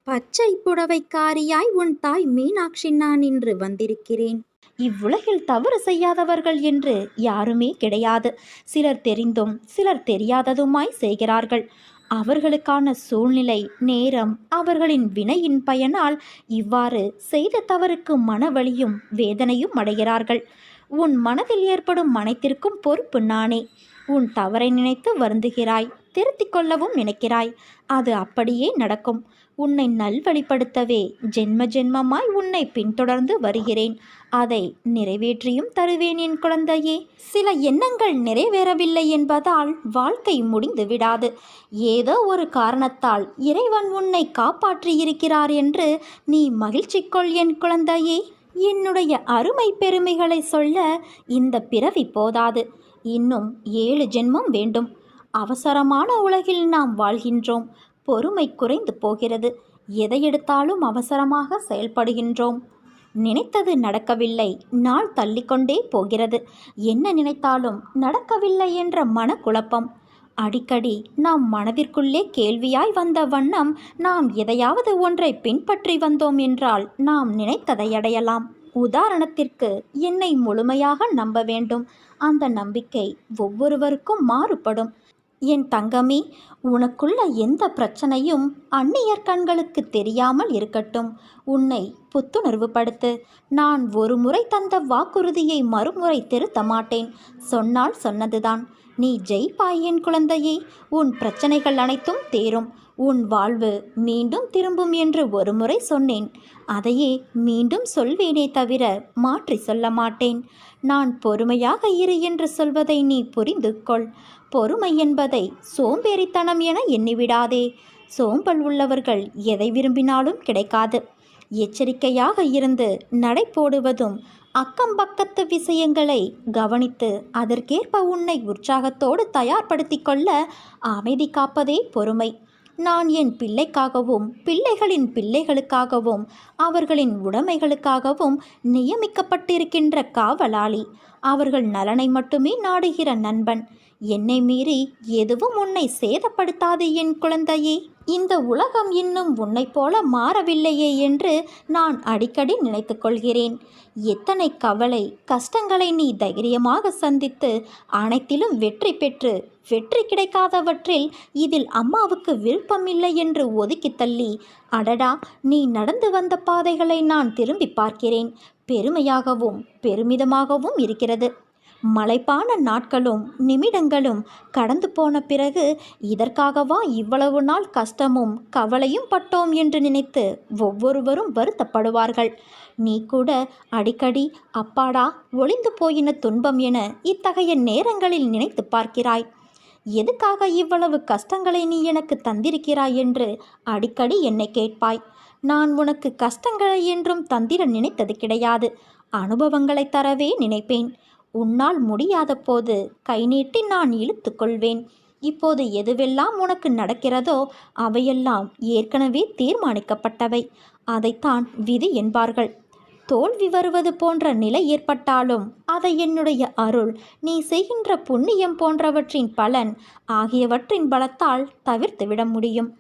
பச்சை புடவைக்காரியாய் உன் தாய் மீனாட்சி நான் இன்று வந்திருக்கிறேன். இவ்வுலகில் தவறு செய்யாதவர்கள் என்று யாருமே கிடையாது. சிலர் தெரிந்தும் சிலர் தெரியாததுமாய் செய்கிறார்கள். அவர்களுக்கான சூழ்நிலை, நேரம், அவர்களின் வினையின் பயனால் இவ்வாறு செய்த தவறுக்கு மனவலியும் வேதனையும் அடைகிறார்கள். உன் மனதில் ஏற்படும் அனைத்திற்கும் பொறுப்பு நானே. உன் தவறை நினைத்து வருந்துகிறாய், திருத்திக் கொள்ளவும் நினைக்கிறாய். அது அப்படியே நடக்கும். உன்னை நல்வழிப்படுத்தவே ஜென்ம ஜென்மமாய் உன்னை பின்தொடர்ந்து வருகிறேன். அதை நிறைவேற்றியும் தருவேன் என் குழந்தையே. சில எண்ணங்கள் நிறைவேறவில்லை என்பதால் வாழ்க்கை முடிந்து விடாது. ஏதோ ஒரு காரணத்தால் இறைவன் உன்னை காப்பாற்றியிருக்கிறார் என்று நீ மகிழ்ச்சி கொள் என் குழந்தையே. என்னுடைய அருமை பெருமைகளை சொல்ல இந்த பிறவி போதாது. இன்னும் 7 ஜென்மம் வேண்டும். அவசரமான உலகில் நாம் வாழ்கின்றோம். பொறுமை குறைந்து போகிறது. எதை எடுத்தாலும் அவசரமாக செயல்படுகின்றோம். நினைத்தது நடக்கவில்லை, நாள் தள்ளிக்கொண்டே போகிறது. என்ன நினைத்தாலும் நடக்கவில்லை என்ற மனக்குழப்பம். அடிக்கடி நாம் மனதிற்குள்ளே கேள்வியாய் வந்த வண்ணம் நாம் எதையாவது ஒன்றை பின்பற்றி வந்தோம் என்றால் நாம் நினைத்ததை அடையலாம். உதாரணத்திற்கு, என்னை முழுமையாக நம்ப வேண்டும். அந்த நம்பிக்கை ஒவ்வொருவருக்கும் மாறுபடும். என் தங்கமே, உனக்குள்ள எந்த பிரச்சனையும் அந்நியர் கண்களுக்கு தெரியாமல் இருக்கட்டும். உன்னை புத்துணர்வு படுத்து. நான் ஒரு முறை தந்த வாக்குறுதியை மறுமுறை திருத்த மாட்டேன். சொன்னால் சொன்னதுதான். நீ ஜெயிப்பாய் என் குழந்தையே. உன் பிரச்சனைகள் அனைத்தும் தேரும். உன் வாழ்வு மீண்டும் திரும்பும் என்று ஒரு முறை சொன்னேன். அதையே மீண்டும் சொல்வேனே தவிர மாற்றி சொல்ல மாட்டேன். நான் பொறுமையாக இரு என்று சொல்வதை நீ புரிந்து கொள். பொறுமை என்பதை சோம்பேறித்தனம் என எண்ணிவிடாதே. சோம்பல் உள்ளவர்கள் எதை விரும்பினாலும் கிடைக்காது. எச்சரிக்கையாக இருந்து நடை போடுவதும், அக்கம் பக்கத்து விஷயங்களை கவனித்து அதற்கேற்ப உன்னை உற்சாகத்தோடு தயார்படுத்தி கொள்ள அமைதி காப்பதே பொறுமை. நான் என் பிள்ளைக்காகவும் பிள்ளைகளின் பிள்ளைகளுக்காகவும் அவர்களின் உடைமைகளுக்காகவும் நியமிக்கப்பட்டிருக்கின்ற காவலாளி. அவர்கள் நலனை மட்டுமே நாடுகிற நண்பன். என்னை மீறி எதுவும் உன்னை சேதப்படுத்தாது என் குழந்தையே. இந்த உலகம் இன்னும் உன்னைப் போல மாறவில்லையே என்று நான் அடிக்கடி நினைத்து கொள்கிறேன். எத்தனை கவலை கஷ்டங்களை நீ தைரியமாக சந்தித்து அனைத்திலும் வெற்றி பெற்று, வெற்றி கிடைக்காதவற்றில் இதில் அம்மாவுக்கு விருப்பமில்லை என்று ஒதுக்கி தள்ளி, அடடா, நீ நடந்து வந்த பாதைகளை நான் திரும்பி பார்க்கிறேன். பெருமையாகவும் பெருமிதமாகவும் இருக்கிறது. மலைப்பான நாட்களும் நிமிடங்களும் கடந்து போன பிறகு இதற்காகவா இவ்வளவு நாள் கஷ்டமும் கவலையும் பட்டோம் என்று நினைத்து ஒவ்வொருவரும் வருத்தப்படுவார்கள். நீ கூட அடிக்கடி அப்பாடா, ஒளிந்து போயின துன்பம் என இத்தகைய நேரங்களில் நினைத்து பார்க்கிறாய். எதுக்காக இவ்வளவு கஷ்டங்களை நீ எனக்கு தந்திருக்கிறாய் என்று அடிக்கடி என்னை கேட்பாய். நான் உனக்கு கஷ்டங்களை என்றும் தந்திர நினைத்தது கிடையாது. அனுபவங்களை தரவே நினைப்பேன். உன்னால் முடியாத போது கை நீட்டி நான் இழுத்து கொள்வேன். இப்போது எதுவெல்லாம் உனக்கு நடக்கிறதோ அவையெல்லாம் ஏற்கனவே தீர்மானிக்கப்பட்டவை. அதைத்தான் விதி என்பார்கள். தோல்வி வருவது போன்ற நிலை ஏற்பட்டாலும் அதை என்னுடைய அருள், நீ செய்கின்ற புண்ணியம் போன்றவற்றின் பலன் ஆகியவற்றின் பலத்தால் தவிர்த்துவிட முடியும்.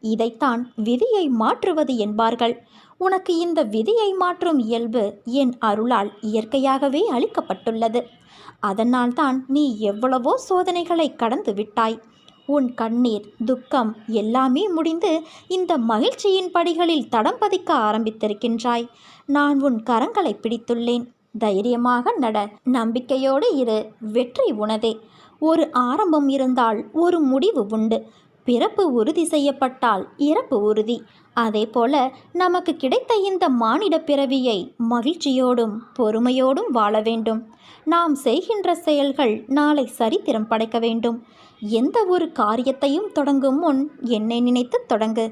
இதைத்தான் விதியை மாற்றுவது என்பார்கள். உனக்கு இந்த விதியை மாற்றும் இயல்பு என் அருளால் இயற்கையாகவே அளிக்கப்பட்டுள்ளது. அதனால்தான் நீ எவ்வளவோ சோதனைகளை கடந்து விட்டாய். உன் கண்ணீர், துக்கம் எல்லாமே முடிந்து இந்த மகிழ்ச்சியின் படிகளில் தடம் பதிக்க ஆரம்பித்திருக்கின்றாய். நான் உன் கரங்களை பிடித்துள்ளேன். தைரியமாக நட, நம்பிக்கையோடு இரு. வெற்றி உனதே. ஒரு ஆரம்பம் இருந்தால் ஒரு முடிவு உண்டு. பிறப்பு உறுதி செய்யப்பட்டால் இறப்பு உறுதி. அதே போல நமக்கு கிடைத்த இந்த மானிட பிறவியை மகிழ்ச்சியோடும் பொறுமையோடும் வாழ வேண்டும். நாம் செய்கின்ற செயல்கள் நாளை சரித்திரம் படைக்க வேண்டும். எந்த ஒரு காரியத்தையும் தொடங்கும் முன் என்னை நினைத்து தொடங்கு.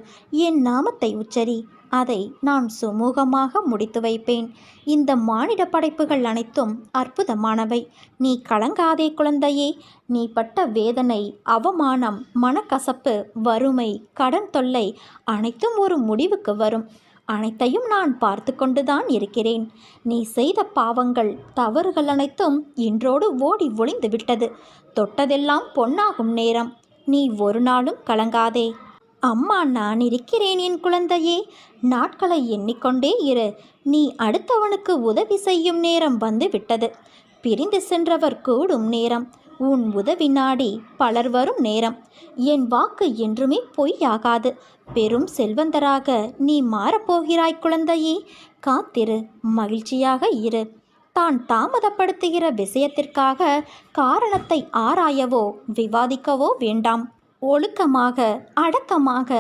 என் நாமத்தை உச்சரி. அதை நான் சுமூகமாக முடித்து வைப்பேன். இந்த மானிட படைப்புகள் அனைத்தும் அற்புதமானவை. நீ கலங்காதே குழந்தையே. நீ பட்ட வேதனை, அவமானம், மனக்கசப்பு, வறுமை, கடன் தொல்லை அனைத்தும் ஒரு முடிவுக்கு வரும். அனைத்தையும் நான் பார்த்து கொண்டுதான் இருக்கிறேன். நீ செய்த பாவங்கள், தவறுகள் அனைத்தும் இன்றோடு ஓடி ஒளிந்து விட்டது. தொட்டதெல்லாம் பொன்னாகும் நேரம். நீ ஒரு நாளும் கலங்காதே. அம்மா, நான் இருக்கிறேன் என் குழந்தையே. நாட்களை எண்ணிக்கொண்டே இரு. நீ அடுத்தவனுக்கு உதவி செய்யும் நேரம் வந்து விட்டது. பிரிந்து சென்றவர் கூடும் நேரம். உன் உதவி நாடி பலர் வரும் நேரம். என் வாக்கு என்றுமே பொய்யாகாது. பெரும் செல்வந்தராக நீ மாறப்போகிறாய் குழந்தையே. காத்திரு, மகிழ்ச்சியாக இரு. தான் தாமதப்படுத்துகிற விஷயத்திற்காக காரணத்தை ஆராயவோ விவாதிக்கவோ வேண்டாம். ஒழுக்கமாக, அடக்கமாக,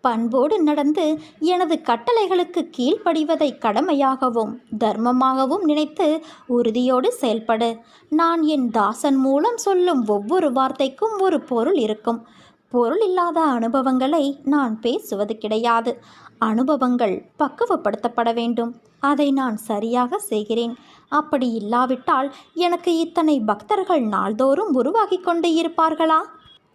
பண்போடு நடந்து எனது கட்டளைகளுக்கு கீழ்ப்படிவதை கடமையாகவும் தர்மமாகவும் நினைத்து உறுதியோடு செயல்படு. நான் என் தாசன் மூலம் சொல்லும் ஒவ்வொரு வார்த்தைக்கும் ஒரு பொருள் இருக்கும். பொருள் இல்லாத அனுபவங்களை நான் பேசுவது கிடையாது. அனுபவங்கள் பக்குவப்படுத்தப்பட வேண்டும். அதை நான் சரியாக செய்கிறேன். அப்படி இல்லாவிட்டால் எனக்கு இத்தனை பக்தர்கள் நாள்தோறும் உருவாகி கொண்டு இருப்பார்களா?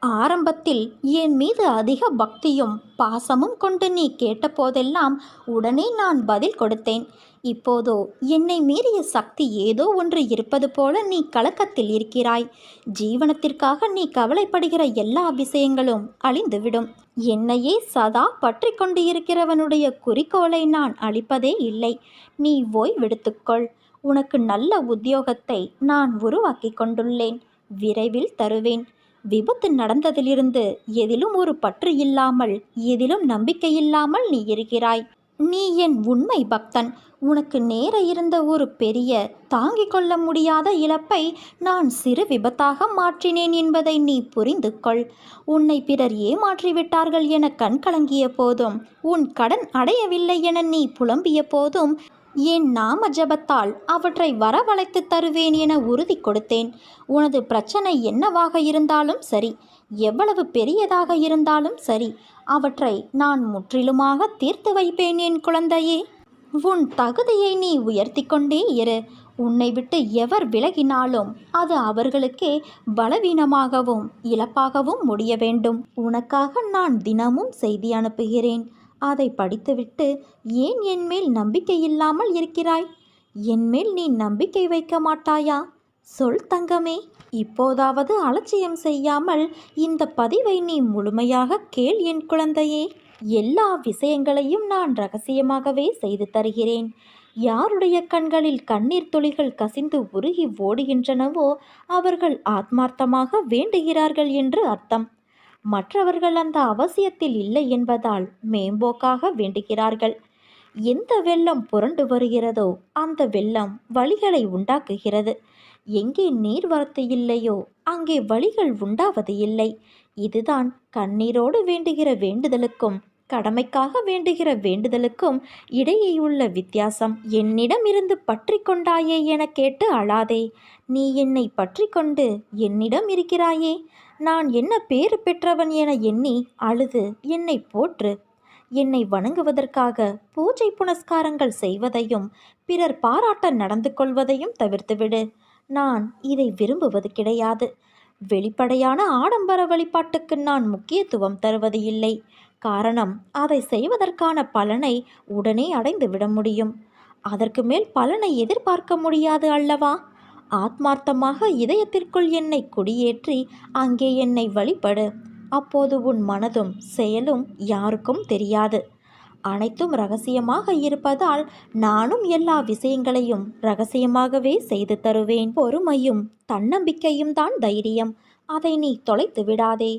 ஆரம்பத்தில் என் மீது அதிக பக்தியும் பாசமும் கொண்டு நீ கேட்டபோதெல்லாம் உடனே நான் பதில் கொடுத்தேன். இப்போதோ என்னை மீறிய சக்தி ஏதோ ஒன்று இருப்பது போல நீ கலக்கத்தில் இருக்கிறாய். ஜீவனத்திற்காக நீ கவலைப்படுகிற எல்லா விஷயங்களும் அழிந்துவிடும். என்னையே சதா பற்றி கொண்டு இருக்கிறவனுடைய குறிக்கோளை நான் அழிப்பதே இல்லை. நீ ஓய்வெடுத்துக்கொள். உனக்கு நல்ல உத்தியோகத்தை நான் உருவாக்கி கொண்டுள்ளேன். விரைவில் தருவேன். விபத்து நடந்ததிலிருந்து எதிலும் ஒரு பற்று இல்லாமல், எதிலும் நம்பிக்கை இல்லாமல் நீ இருக்கிறாய். நீ என் உண்மை பக்தன். உனக்கு நேர இருந்த ஒரு பெரிய, தாங்கிக் கொள்ள முடியாத இழப்பை நான் சிறு விபத்தாக மாற்றினேன் என்பதை நீ புரிந்து கொள். உன்னை பிறர் ஏமாற்றிவிட்டார்கள் என கண் கலங்கிய போதும், உன் கடன் அடையவில்லை என நீ புலம்பிய போதும், என் நாம ஜபத்தால் அவற்றை வரவழைத்து தருவேன் என உறுதி கொடுத்தேன். உனது பிரச்சனை என்னவாக இருந்தாலும் சரி, எவ்வளவு பெரியதாக இருந்தாலும் சரி, அவற்றை நான் முற்றிலுமாக தீர்த்து வைப்பேன் என் குழந்தையே. உன் தகுதியை நீ உயர்த்தி கொண்டே இரு. உன்னை விட்டு எவர் விலகினாலும் அது அவர்களுக்கே பலவீனமாகவும் இழப்பாகவும் முடிய வேண்டும். உனக்காக நான் தினமும் செய்தி அனுப்புகிறேன். அதை படித்துவிட்டு ஏன் என்மேல் நம்பிக்கை இல்லாமல் இருக்கிறாய்? என்மேல் நீ நம்பிக்கை வைக்க மாட்டாயா? சொல் தங்கமே. இப்போதாவது அலட்சியம் செய்யாமல் இந்த பதிவை நீ முழுமையாக கேள் என் குழந்தையே. எல்லா விஷயங்களையும் நான் ரகசியமாகவே செய்து தருகிறேன். யாருடைய கண்களில் கண்ணீர் துளிகள் கசிந்து உருகி ஓடுகின்றனவோ அவர்கள் ஆத்மார்த்தமாக வேண்டுகிறார்கள் என்று அர்த்தம். மற்றவர்கள் அந்த அவசியத்தில் இல்லை என்பதால் மேம்போக்காக வேண்டுகிறார்கள். எந்த வெள்ளம் புரண்டு வருகிறதோ அந்த வெள்ளம் வழிகளை உண்டாக்குகிறது. எங்கே நீர்வரத்து இல்லையோ அங்கே வழிகள் உண்டாவது இல்லை. இதுதான் கண்ணீரோடு வேண்டுகிற வேண்டுதலுக்கும் கடமைக்காக வேண்டுகிற வேண்டுதலுக்கும் இடையேயுள்ள வித்தியாசம். என்னிடம் இருந்து பற்றி கொண்டாயே என கேட்டு அழாதே. நீ என்னை பற்றி கொண்டு என்னிடம் இருக்கிறாயே. நான் என்ன பேறு பெற்றவன் என எண்ணி அழுது என்னை போற்று. என்னை வணங்குவதற்காக பூஜை புனஸ்காரங்கள் செய்வதையும் பிறர் பாராட்ட நடந்து கொள்வதையும் தவிர்த்துவிடு. நான் இதை விரும்புவது கிடையாது. வெளிப்படையான ஆடம்பர வழிபாட்டுக்கு நான் முக்கியத்துவம் தருவது இல்லை. காரணம், அதை செய்வதற்கான பலனை உடனே அடைந்து விட முடியும். அதற்கு மேல் பலனை எதிர்பார்க்க முடியாது அல்லவா? ஆத்மார்த்தமாக இதயத்திற்குள் என்னை குடியேற்றி அங்கே என்னை வழிபடு. அப்போது உன் மனதும் செயலும் யாருக்கும் தெரியாது. அனைத்தும் ரகசியமாக இருப்பதால் நானும் எல்லா விஷயங்களையும் ரகசியமாகவே செய்து தருவேன். பொறுமையும் தன்னம்பிக்கையும் தான் தைரியம். அதை நீ தொலைத்து விடாதே.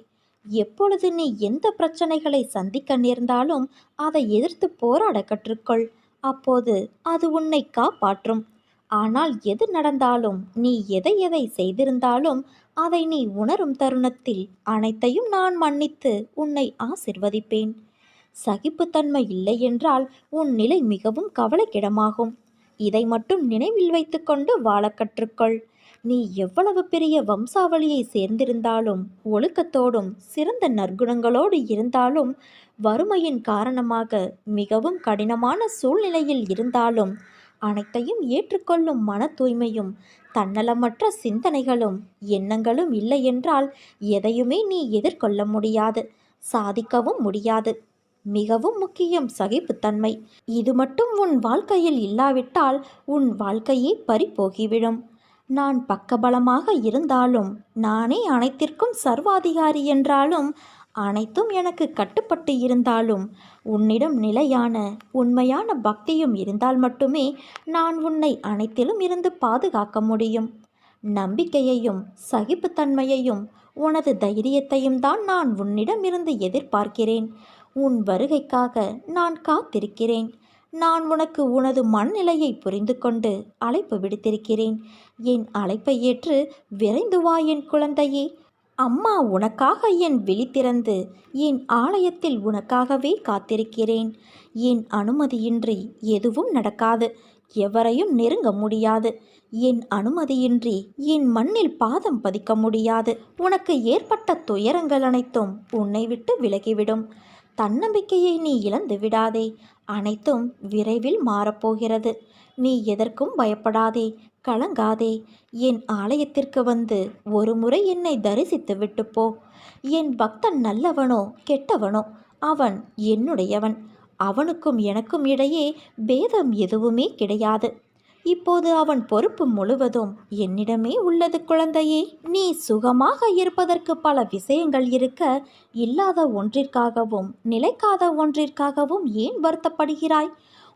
எப்பொழுது நீ எந்த பிரச்சனைகளை சந்திக்க நேர்ந்தாலும் அதை எதிர்த்து போராட கற்றுக்கொள். அப்போது அது உன்னை காப்பாற்றும். ஆனால் எது நடந்தாலும், நீ எதை எதை செய்திருந்தாலும் அதை நீ உணரும் தருணத்தில் அனைத்தையும் நான் மன்னித்து உன்னை ஆசிர்வதிப்பேன். சகிப்புத்தன்மை இல்லை என்றால் உன் நிலை மிகவும் கவலைக்கிடமாகும். இதை மட்டும் நினைவில் வைத்துக்கொண்டு வாழ கற்றுக்கொள். நீ எவ்வளவு பெரிய வம்சாவளியை சேர்ந்திருந்தாலும், ஒழுக்கத்தோடும் சிறந்த நற்குணங்களோடு இருந்தாலும், வறுமையின் காரணமாக மிகவும் கடினமான சூழ்நிலையில் இருந்தாலும், அனைத்தையும் ஏற்றுக்கொள்ளும் மன தூய்மையும் தன்னலமற்ற சிந்தனைகளும் எண்ணங்களும் இல்லை என்றால் எதையுமே நீ எதிர்கொள்ள முடியாது, சாதிக்கவும் முடியாது. மிகவும் முக்கியம் சகிப்புத்தன்மை. இது மட்டும் உன் வாழ்க்கையில் இல்லாவிட்டால் உன் வாழ்க்கையே பறிபோகிவிடும். நான் பக்கபலமாக இருந்தாலும், நானே அனைத்திற்கும் சர்வாதிகாரி என்றாலும், அனைத்தும் எனக்கு கட்டுப்பட்டு இருந்தாலும் உன்னிடம் நிலையான உண்மையான பக்தியும் இருந்தால் மட்டுமே நான் உன்னை அனைத்திலும் இருந்து பாதுகாக்க முடியும். நம்பிக்கையையும் சகிப்புத்தன்மையையும் உனது தைரியத்தையும் தான் நான் உன்னிடமிருந்து எதிர்பார்க்கிறேன். உன் வருகைக்காக நான் காத்திருக்கிறேன். நான் உனக்கு உனது மனநிலையை புரிந்து கொண்டு அழைப்பு விடுத்திருக்கிறேன். என் அழைப்பை ஏற்று விரைந்து வா என் குழந்தையே. அம்மா உனக்காக என் விழி திறந்து என் ஆலயத்தில் உனக்காகவே காத்திருக்கிறேன். என் அனுமதியின்றி எதுவும் நடக்காது. எவரையும் நெருங்க முடியாது. என் அனுமதியின்றி என் மண்ணில் பாதம் பதிக்க முடியாது. உனக்கு ஏற்பட்ட துயரங்கள் அனைத்தும் உன்னை விட்டு விலகிவிடும். தன்னம்பிக்கையை நீ இழந்து விடாதே. அனைத்தும் விரைவில் மாறப்போகிறது. நீ எதற்கும் பயப்படாதே, கலங்காதே. என் ஆலயத்திற்கு வந்து ஒரு முறை என்னை தரிசித்து விட்டு போ. என் பக்தன் நல்லவனோ கெட்டவனோ அவன் என்னுடையவன். அவனுக்கும் எனக்கும் இடையே பேதம் எதுவுமே கிடையாது. இப்போது அவன் பொறுப்பு முழுவதும் என்னிடமே உள்ளது குழந்தையே. நீ சுகமாக இருப்பதற்கு பல விஷயங்கள் இருக்க, இல்லாத ஒன்றிற்காகவும் நிலைக்காத ஒன்றிற்காகவும் ஏன் வருத்தப்படுகிறாய்?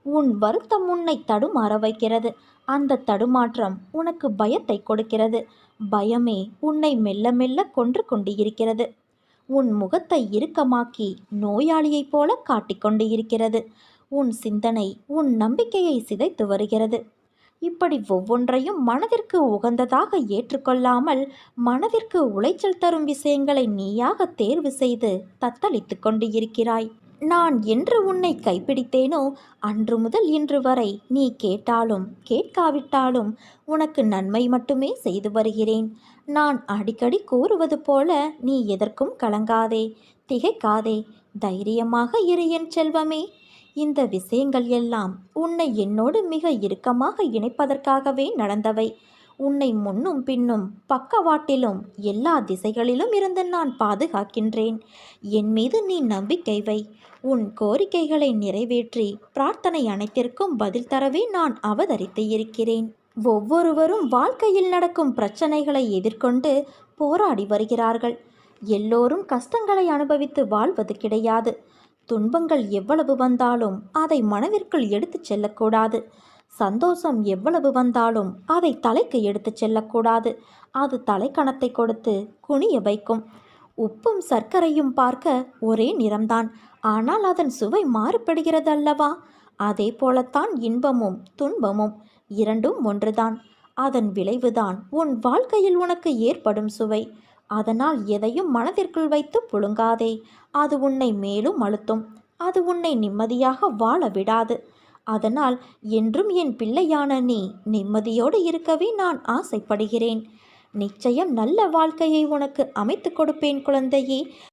உன் வருத்தம் உன்னை தடுமாற வைக்கிறது. அந்த தடுமாற்றம் உனக்கு பயத்தை கொடுக்கிறது. பயமே உன்னை மெல்ல மெல்ல கொன்று கொண்டு இருக்கிறது. உன் முகத்தை இறுக்கமாக்கி நோயாளியைப் போல காட்டிக்கொண்டு இருக்கிறது. உன் சிந்தனை உன் நம்பிக்கையை சிதைத்து வருகிறது. இப்படி ஒவ்வொன்றையும் மனதிற்கு உகந்ததாக ஏற்றுக்கொள்ளாமல் மனதிற்கு உளைச்சல் தரும் விஷயங்களை நீயாக தேர்வு செய்து தத்தளித்து கொண்டு இருக்கிறாய். நான் என்று உன்னை கைப்பிடித்தேனோ அன்று முதல் இன்று வரை நீ கேட்டாலும் கேட்காவிட்டாலும் உனக்கு நன்மை மட்டுமே செய்து வருகிறேன். நான் அடிக்கடி கூறுவது போல நீ எதற்கும் கலங்காதே, திகைக்காதே, தைரியமாக இரு என் செல்வமே. இந்த விஷயங்கள் எல்லாம் உன்னை என்னோடு மிக இறுக்கமாக இணைப்பதற்காகவே நடந்தவை. உன்னை முன்னும் பின்னும் பக்கவாட்டிலும் எல்லா திசைகளிலும் இருந்து நான் பாதுகாக்கின்றேன். என் மீது நீ நம்பிக்கை வை. உன் கோரிக்கைகளை நிறைவேற்றி பிரார்த்தனை அனைத்திற்கும் பதில் தரவே நான் அவதரித்து இருக்கிறேன். ஒவ்வொருவரும் வாழ்க்கையில் நடக்கும் பிரச்சனைகளை எதிர்கொண்டு போராடி வருகிறார்கள். எல்லோரும் கஷ்டங்களை அனுபவித்து வாழ்வது கிடையாது. துன்பங்கள் எவ்வளவு வந்தாலும் அதை மனதிற்குள் எடுத்துச் செல்லக்கூடாது. சந்தோஷம் எவ்வளவு வந்தாலும் அதை தலைக்கு எடுத்துச் செல்லக்கூடாது. அது தலைக்கணத்தை கொடுத்து குனிய வைக்கும். உப்பும் சர்க்கரையும் பார்க்க ஒரே நிறம்தான், ஆனால் அதன் சுவை மாறுபடுகிறது அல்லவா? அதே போலத்தான் இன்பமும் துன்பமும் இரண்டும் ஒன்றுதான். அதன் விளைவுதான் உன் வாழ்க்கையில் உனக்கு ஏற்படும் சுவை. அதனால் எதையும் மனதிற்குள் வைத்து புழுங்காதே. அது உன்னை மேலும் அழுத்தும். அது உன்னை நிம்மதியாக வாழ விடாது. அதனால் என்றும் என் பிள்ளையான நீ நிம்மதியோடு இருக்கவே நான் ஆசைப்படுகிறேன். நிச்சயம் நல்ல வாழ்க்கையை உனக்கு அமைத்து கொடுப்பேன் குழந்தையே.